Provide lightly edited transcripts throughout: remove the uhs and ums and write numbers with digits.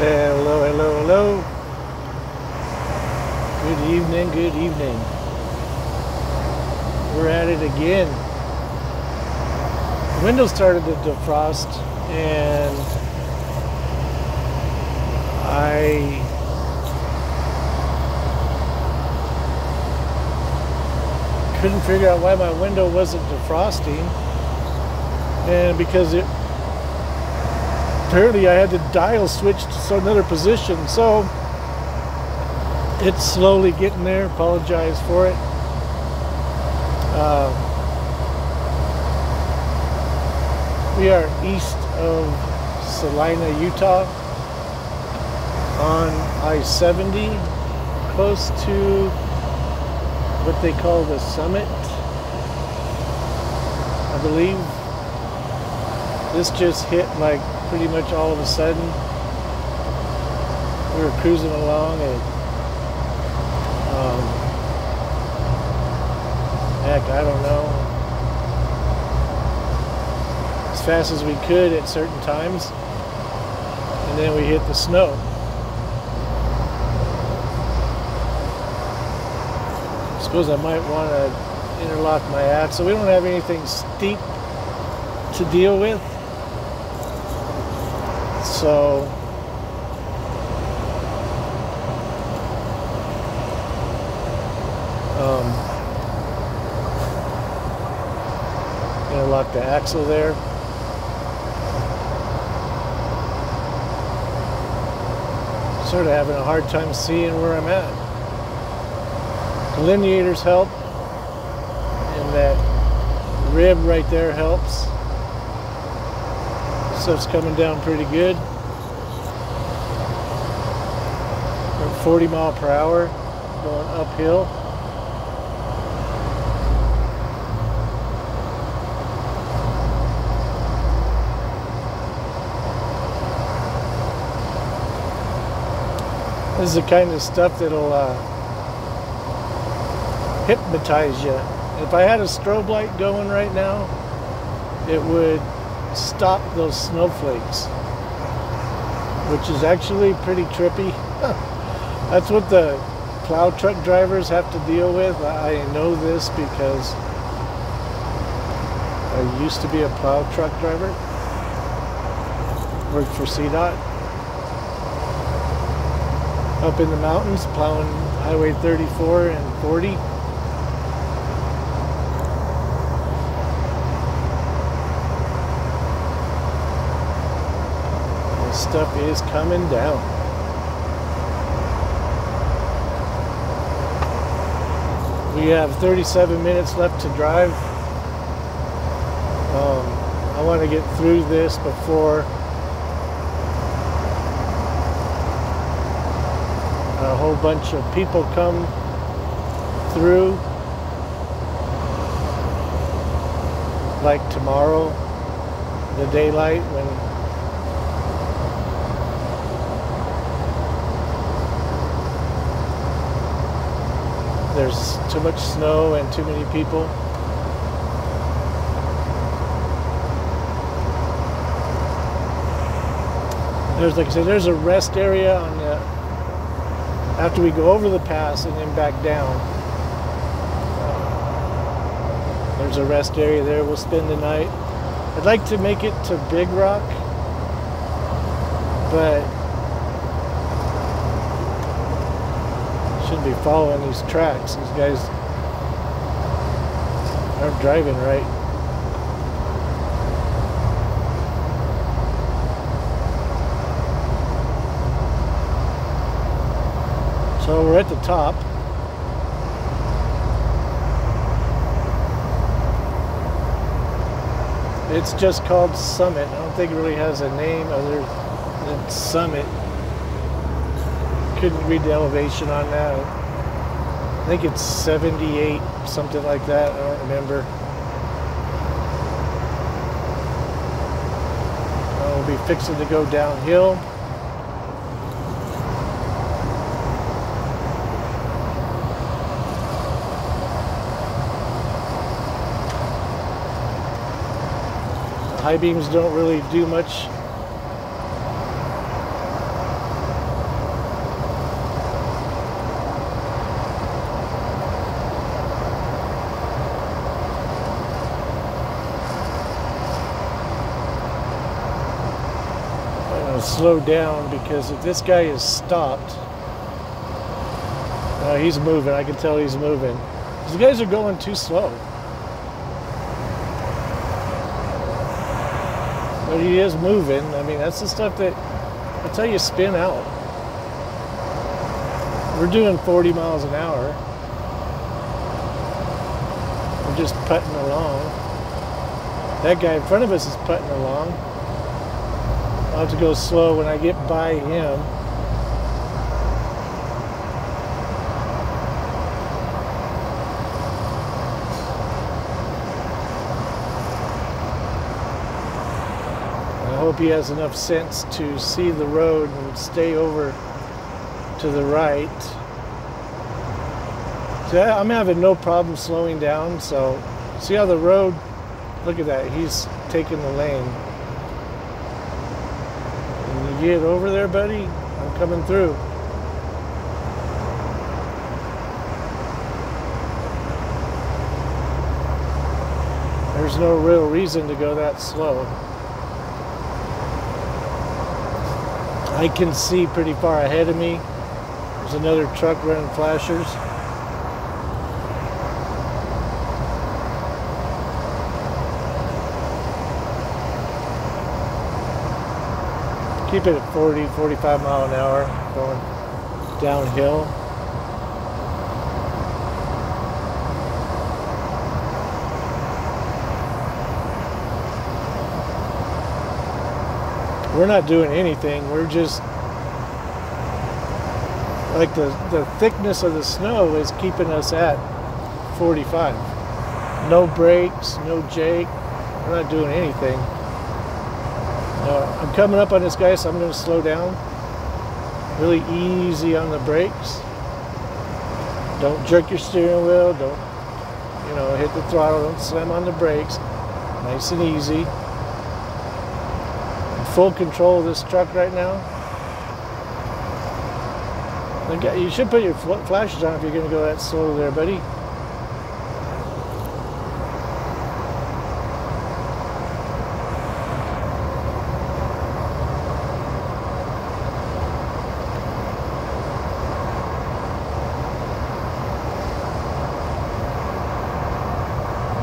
Hello, hello, hello. Good evening, good evening. We're at it again. The window started to defrost and I couldn't figure out why my window wasn't defrosting, and because apparently I had the dial switched to another position, so it's slowly getting there. Apologize for it. We are east of Salina, Utah, on I-70, close to what they call the summit, I believe. This just hit like pretty much all of a sudden. We were cruising along and heck, I don't know, as fast as we could at certain times, and then we hit the snow. I suppose I might want to interlock my axle. We don't have anything steep to deal with, so interlock the axle there. Sort of having a hard time seeing where I'm at. Delineators help, and that rib right there helps. Stuff's coming down pretty good. We're at 40 miles per hour going uphill. This is the kind of stuff that'll hypnotize you. If I had a strobe light going right now, it would stop those snowflakes, which is actually pretty trippy. That's what the plow truck drivers have to deal with. I know this because I used to be a plow truck driver. Worked for CDOT. Up in the mountains, plowing Highway 34 and 40. This stuff is coming down. We have 37 minutes left to drive. I want to get through this before a whole bunch of people come through, like tomorrow, the daylight, when there's too much snow and too many people. There's, like I said, there's a rest area on the after we go over the pass and then back down. There's a rest area there. We'll spend the night. I'd like to make it to Big Rock, but shouldn't be following these tracks. These guys aren't driving right. So we're at the top. It's just called Summit. I don't think it really has a name other than Summit. Couldn't read the elevation on that. I think it's 78, something like that. I don't remember. We'll be fixing to go downhill. High beams don't really do much gonna slow down because if this guy is stopped, he's moving. I can tell he's moving. These guys are going too slow. But he is moving. I mean, that's the stuff that, that's how you spin out. We're doing 40 miles an hour. We're just putting along. That guy in front of us is putting along. I'll have to go slow when I get by him. I hope he has enough sense to see the road and stay over to the right. So I'm having no problem slowing down. So see how the road, look at that, he's taking the lane. When you get over there, buddy, I'm coming through. There's no real reason to go that slow. I can see pretty far ahead of me. There's another truck running flashers. Keep it at 40, 45 mile an hour going downhill. We're not doing anything. We're just, like the thickness of the snow is keeping us at 45. No brakes, no jake. We're not doing anything. I'm coming up on this guy, so I'm going to slow down. Really easy on the brakes. Don't jerk your steering wheel. Don't, hit the throttle. Don't slam on the brakes. Nice and easy. Full control of this truck right now. You should put your flashes on if you're going to go that slow there, buddy.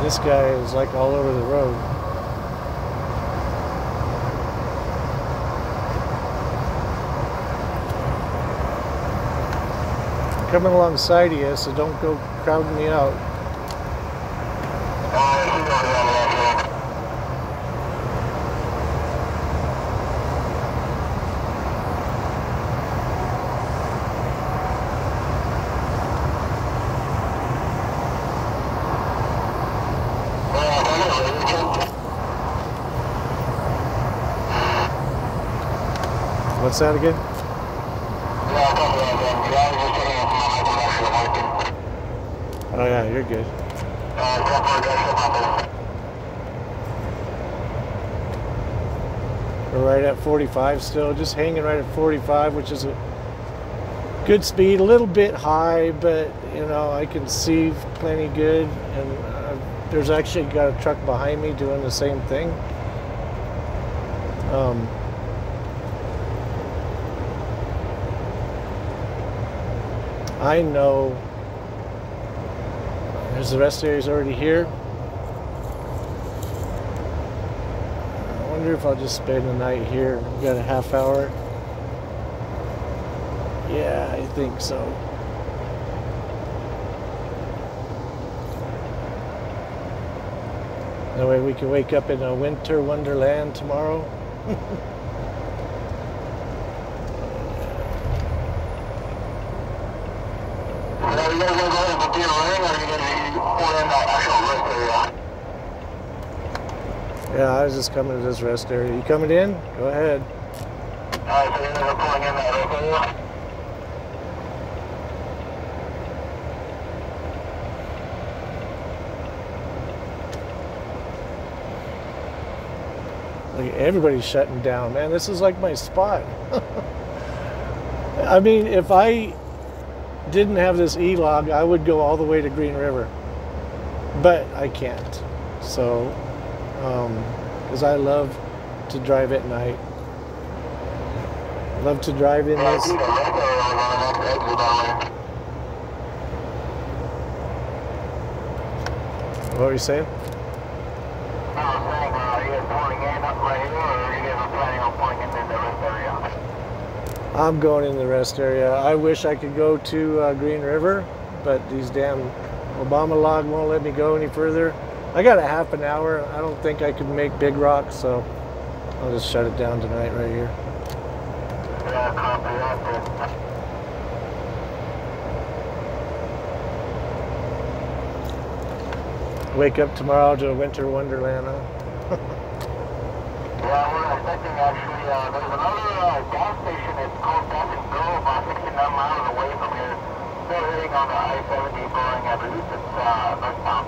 This guy is like all over the road. Coming alongside of you, so don't go crowding me out. What's that again? Oh yeah, you're good. We're right at 45 still, just hanging right at 45, which is a good speed, a little bit high, but I can see plenty good. And there's actually got a truck behind me doing the same thing. I know there's the rest area's already here. I wonder if I'll just spend the night here. We've got a half hour. Yeah, I think so. That way we can wake up in a winter wonderland tomorrow. Yeah, I was just coming to this rest area. You coming in? Go ahead. Alright, so you're pulling in that rest area? Like, everybody's shutting down, man. This is like my spot. I mean, if I didn't have this E-log, I would go all the way to Green River. But I can't. So, because I love to drive at night. Love to drive in this. What were you saying? I'm going in the rest area. I wish I could go to Green River, but these damn Obama log won't let me go any further. I got a half an hour. I don't think I could make Big Rock, so I'll just shut it down tonight right here. Yeah, copy that. Wake up tomorrow to a winter wonderland, huh? Yeah, we're expecting actually, there's another gas station, it's called Gas and Go, about 69 miles away from here. Still hitting on the I-70 going, I believe it's northbound.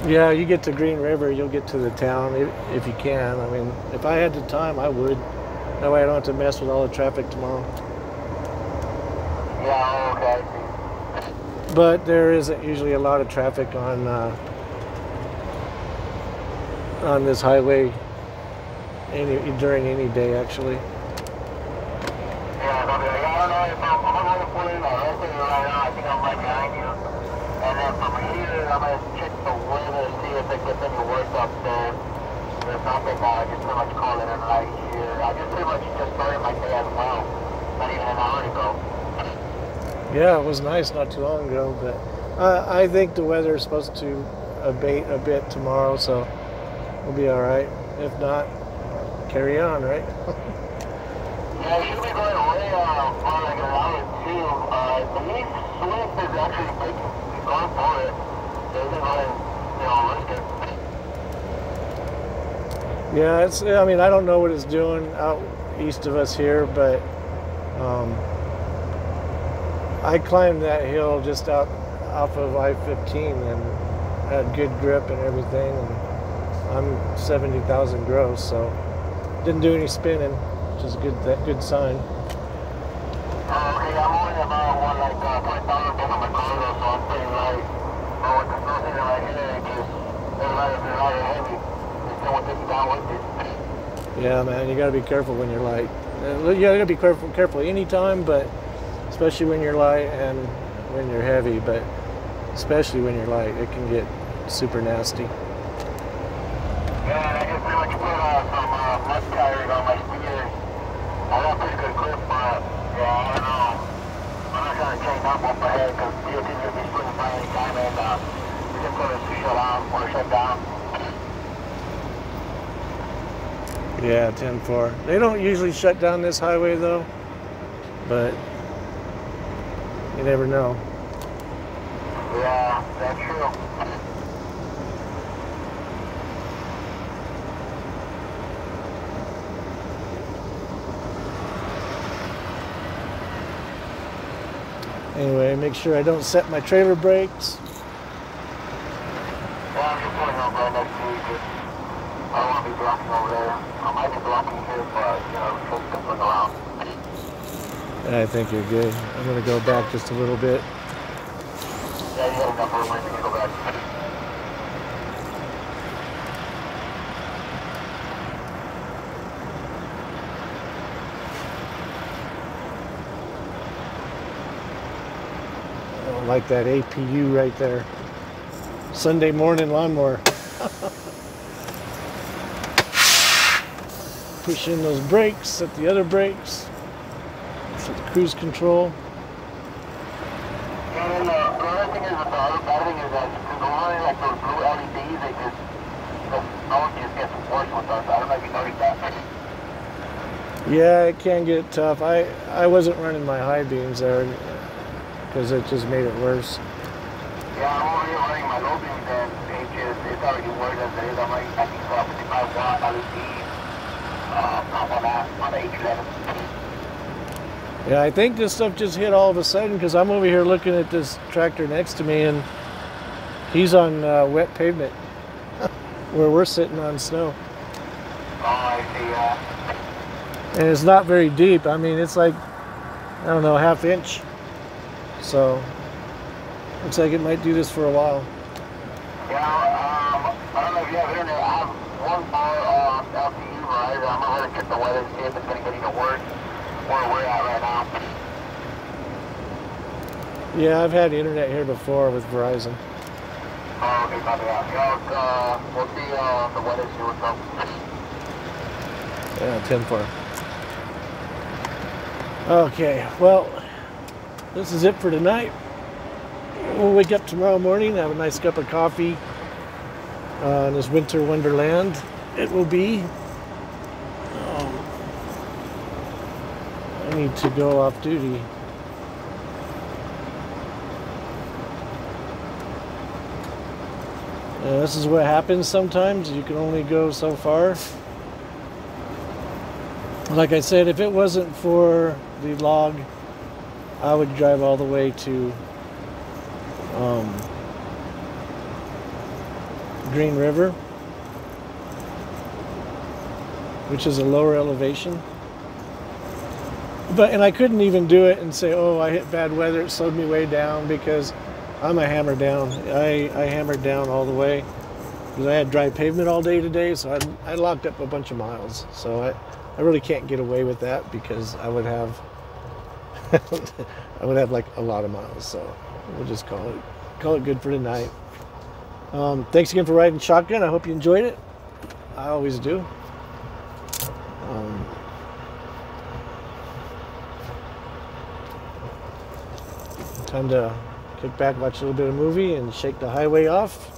Yeah, you get to Green River, you'll get to the town if you can. I mean, if I had the time, I would. That way I don't have to mess with all the traffic tomorrow. Yeah, okay. But there isn't usually a lot of traffic on this highway during any day, actually. Yeah, I don't know if I'm going to pull in right now. I think I'm right behind you. And then from here, I'm going to check the weather, see if it gets any worse up there. There's nothing, I just pretty much call it a night here. I just pretty much just started my day as well. Not even an hour ago. Yeah, it was nice not too long ago, but I think the weather is supposed to abate a bit tomorrow, so we'll be all right. If not, carry on, right? Yeah, it should be going away for like an hour or two. The east swift is actually going for it. Doesn't really, risk it. Yeah, I mean, I don't know what it's doing out east of us here, but I climbed that hill just off of I-15 and had good grip and everything, and I'm 70,000 gross, so didn't do any spinning, which is good sign. Okay, I'm only about 20,000 on my car, so I'm pretty light. But with the snow season right here, it's light and heavy. It's going to take you down with it. Yeah, man, you got to be careful when you're light. You got to be careful anytime, but especially when you're light and when you're heavy, but especially when you're light, it can get super nasty. Yeah, and I just pretty much put some mud tires on my steer. I got pretty good grip, but yeah, I don't know. I'm not trying to chain up off my head because DOT will be swinging by any time, and we just put it to shut off or shut down. Yeah, 10-4. They don't usually shut down this highway though, but you never know. Yeah, that's true. Anyway, make sure I don't set my trailer brakes. Yeah, I'm just pulling over right next to you. I don't want to be blocking over there. I might be blocking here, but, truck's going to swing around. I think you're good. I'm going to go back just a little bit. Yeah, you got enough room where you can go back. I like that APU right there. Sunday morning lawnmower. Push in those brakes, set the other brakes, set the cruise control. And then the other thing is, the other bad thing is that because only like those blue LEDs, they just, the snow just gets worse with us. I don't know if you noticed that. Yeah, it can get tough. I wasn't running my high beams there because it just made it worse. Yeah, I'm over here running my low beams and it's already worse as it is. I'm like, I think about 55 watt LED. On the H11. Yeah, I think this stuff just hit all of a sudden because I'm over here looking at this tractor next to me and he's on wet pavement where we're sitting on snow. Oh, I see, And it's not very deep. I mean, it's like, I don't know, ½ inch. So looks like it might do this for a while. Yeah, I don't know if you have internet. I have one bar LTE, right? I'm going to check the weather and see if it's going to get any worse where we're at right now. Yeah, I've had internet here before with Verizon. Oh, okay, copy that. Yeah, we'll see the weather, see what's up. Yeah, 10-4. Okay, well, this is it for tonight. We'll wake up tomorrow morning, have a nice cup of coffee in this winter wonderland. It will be. I need to go off duty. This is what happens sometimes. You can only go so far. Like I said, if it wasn't for the log, I would drive all the way to Green River, which is a lower elevation. And I couldn't even do it and say, oh, I hit bad weather, it slowed me way down, because I'm a hammer down. I hammered down all the way because I had dry pavement all day today, so I locked up a bunch of miles. So I really can't get away with that, because I would have like a lot of miles. So we'll just call it good for tonight. Thanks again for riding shotgun. I hope you enjoyed it. I always do. Time to kick back, watch a little bit of movie, and shake the highway off,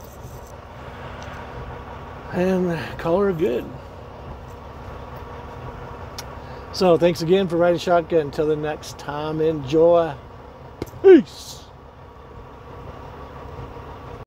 and call her good. So thanks again for riding shotgun. Until the next time, enjoy. Peace.